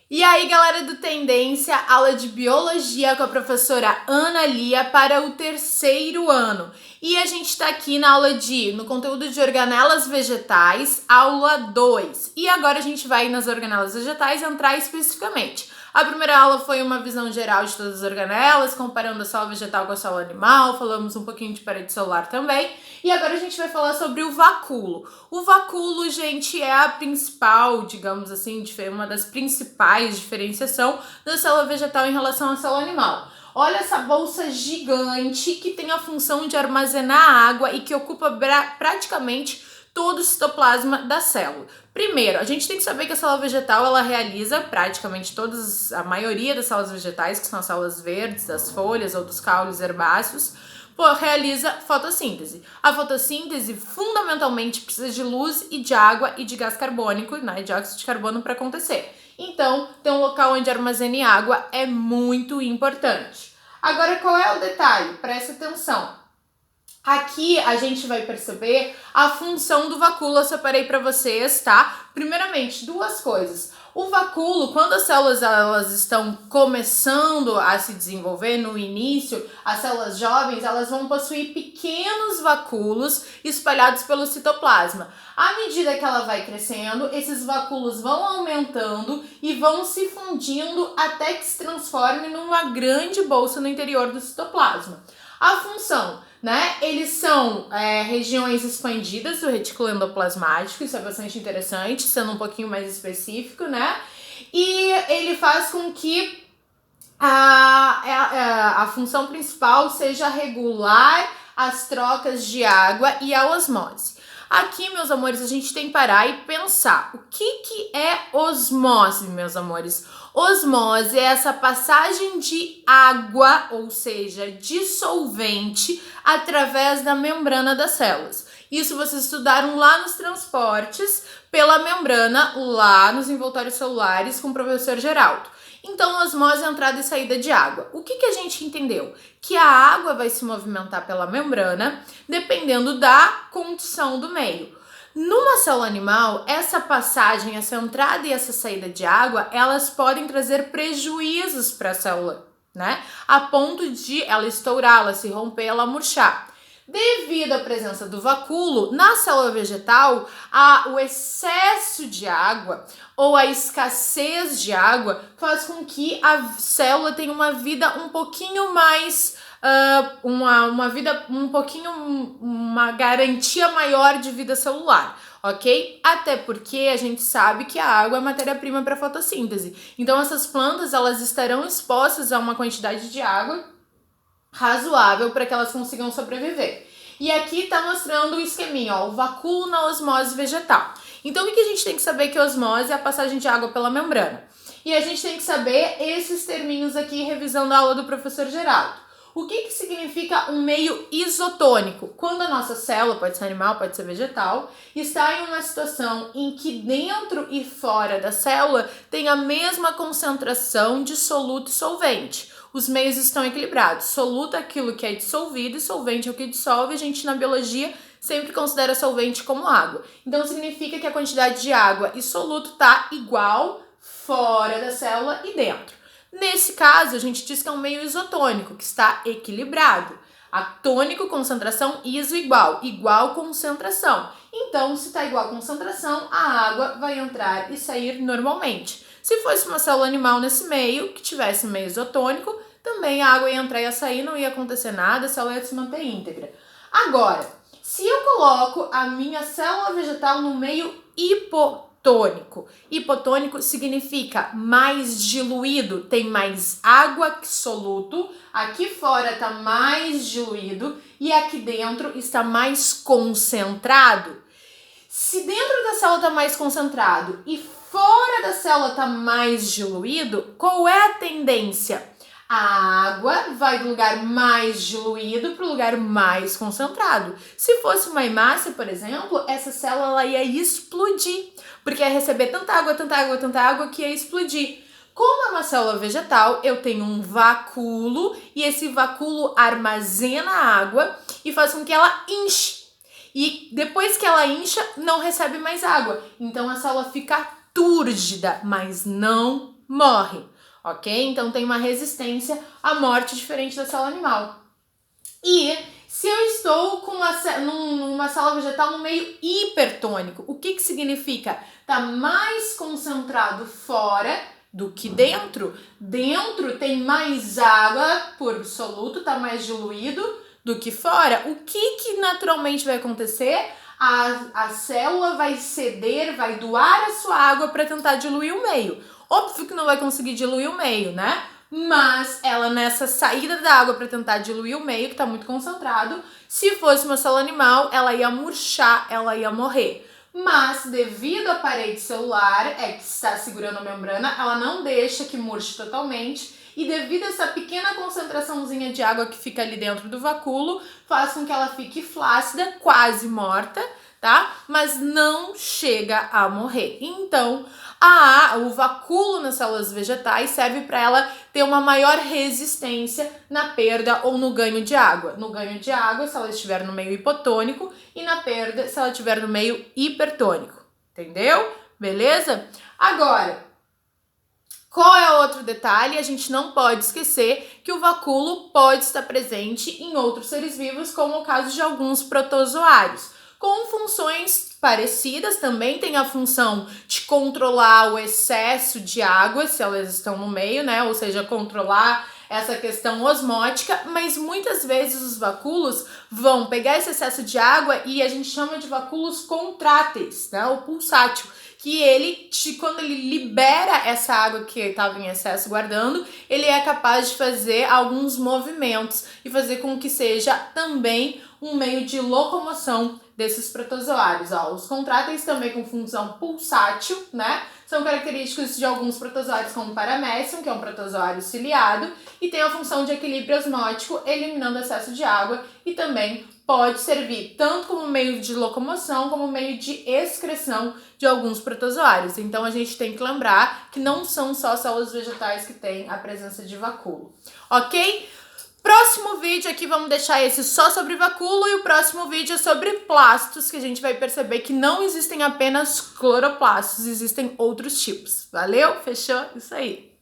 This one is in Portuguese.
E aí, galera do Tendência, aula de Biologia com a professora Ana Lia para o 3º ano. E a gente está aqui na aula no conteúdo de organelas vegetais, aula 2. E agora a gente vai nas organelas vegetais entrar especificamente. A primeira aula foi uma visão geral de todas as organelas, comparando a célula vegetal com a célula animal, falamos um pouquinho de parede celular também. E agora a gente vai falar sobre o vacúolo. O vacúolo, gente, é a principal, digamos assim, uma das principais diferenciação da célula vegetal em relação à célula animal. Olha essa bolsa gigante que tem a função de armazenar água e que ocupa praticamente todo o citoplasma da célula. Primeiro, a gente tem que saber que a célula vegetal ela realiza praticamente a maioria das células vegetais, que são as células verdes, das folhas ou dos caules herbáceos, realiza fotossíntese. A fotossíntese fundamentalmente precisa de luz e de água e de gás carbônico, né, dióxido de carbono para acontecer. Então, ter um local onde armazene água é muito importante. Agora, qual é o detalhe? Presta atenção. Aqui a gente vai perceber a função do vacúolo, eu separei para vocês, tá? Primeiramente, duas coisas. O vacúolo, quando as células elas estão começando a se desenvolver no início, as células jovens, elas vão possuir pequenos vacúolos espalhados pelo citoplasma. À medida que ela vai crescendo, esses vacúolos vão aumentando e vão se fundindo até que se transforme numa grande bolsa no interior do citoplasma. A função, né? Eles são regiões expandidas do retículo endoplasmático, isso é bastante interessante, sendo um pouquinho mais específico, né? E ele faz com que a função principal seja regular as trocas de água e a osmose. Aqui, meus amores, a gente tem que parar e pensar. O que é osmose, meus amores? Osmose é essa passagem de água, ou seja, dissolvente, através da membrana das células. Isso vocês estudaram lá nos transportes, pela membrana, lá nos envoltórios celulares com o professor Geraldo. Então, osmose é entrada e saída de água. O que a gente entendeu? Que a água vai se movimentar pela membrana, dependendo da condição do meio. Numa célula animal, essa passagem, essa entrada e essa saída de água, elas podem trazer prejuízos para a célula, né? A ponto de ela estourar, ela se romper, ela murchar. Devido à presença do vacúolo, na célula vegetal, o excesso de água ou a escassez de água faz com que a célula tenha uma vida um pouquinho mais, uma garantia maior de vida celular, ok? Até porque a gente sabe que a água é matéria-prima para fotossíntese. Então essas plantas elas estarão expostas a uma quantidade de água razoável para que elas consigam sobreviver. E aqui está mostrando o esqueminha, ó, o vacúolo na osmose vegetal. Então, o que a gente tem que saber que osmose é a passagem de água pela membrana. E a gente tem que saber esses terminhos aqui, revisando a aula do professor Geraldo. O que significa um meio isotônico? Quando a nossa célula, pode ser animal, pode ser vegetal, está em uma situação em que dentro e fora da célula tem a mesma concentração de soluto e solvente. Os meios estão equilibrados. Soluto é aquilo que é dissolvido e solvente é o que dissolve. A gente na biologia sempre considera solvente como água. Então significa que a quantidade de água e soluto está igual fora da célula e dentro. Nesse caso, a gente diz que é um meio isotônico, que está equilibrado. Atônico, concentração, iso igual concentração. Então, se está igual concentração, a água vai entrar e sair normalmente. Se fosse uma célula animal nesse meio, que tivesse meio isotônico, também a água ia entrar e ia sair, não ia acontecer nada, a célula ia se manter íntegra. Agora, se eu coloco a minha célula vegetal no meio hipotônico, hipotônico significa mais diluído, tem mais água que soluto, aqui fora está mais diluído e aqui dentro está mais concentrado. Se dentro da célula está mais concentrado e fora da célula está mais diluído, qual é a tendência? A água vai do lugar mais diluído para o lugar mais concentrado. Se fosse uma hemácia, por exemplo, essa célula ela ia explodir, porque ia receber tanta água que ia explodir. Como é uma célula vegetal, eu tenho um vacúolo e esse vacúolo armazena água e faz com que ela enche. E depois que ela incha, não recebe mais água. Então a célula fica túrgida, mas não morre, ok? Então tem uma resistência à morte diferente da célula animal. E se eu estou com numa célula vegetal no meio hipertônico, o que significa? Está mais concentrado fora do que dentro. Dentro tem mais água por absoluto, está mais diluído do que fora. O que naturalmente vai acontecer? A célula vai ceder, vai doar a sua água para tentar diluir o meio. Óbvio que não vai conseguir diluir o meio, né? Mas ela nessa saída da água para tentar diluir o meio, que está muito concentrado, se fosse uma célula animal, ela ia murchar, ela ia morrer. Mas devido à parede celular, que está segurando a membrana, ela não deixa que murche totalmente. E devido a essa pequena concentraçãozinha de água que fica ali dentro do vacúolo, faz com que ela fique flácida, quase morta, tá? Mas não chega a morrer. Então, o vacúolo nas células vegetais serve para ela ter uma maior resistência na perda ou no ganho de água. No ganho de água, se ela estiver no meio hipotônico, e na perda, se ela estiver no meio hipertônico. Entendeu? Beleza? Agora, qual é outro detalhe? A gente não pode esquecer que o vacúolo pode estar presente em outros seres vivos, como o caso de alguns protozoários, com funções parecidas. Também tem a função de controlar o excesso de água, se elas estão no meio, né? Ou seja, controlar essa questão osmótica, mas muitas vezes os vacúolos vão pegar esse excesso de água e a gente chama de vacúolos contráteis, né? O pulsátil, que ele, quando ele libera essa água que estava em excesso guardando, ele é capaz de fazer alguns movimentos e fazer com que seja também um meio de locomoção desses protozoários. Os contráteis também com função pulsátil, né? São característicos de alguns protozoários, como o Paramecium, que é um protozoário ciliado, e tem a função de equilíbrio osmótico, eliminando excesso de água, e também pode servir tanto como meio de locomoção, como meio de excreção de alguns protozoários. Então a gente tem que lembrar que não são só células vegetais que têm a presença de vacúolo, ok? Próximo vídeo aqui, vamos deixar esse só sobre vacúolo, e o próximo vídeo é sobre plastos, que a gente vai perceber que não existem apenas cloroplastos, existem outros tipos. Valeu? Fechou? Isso aí!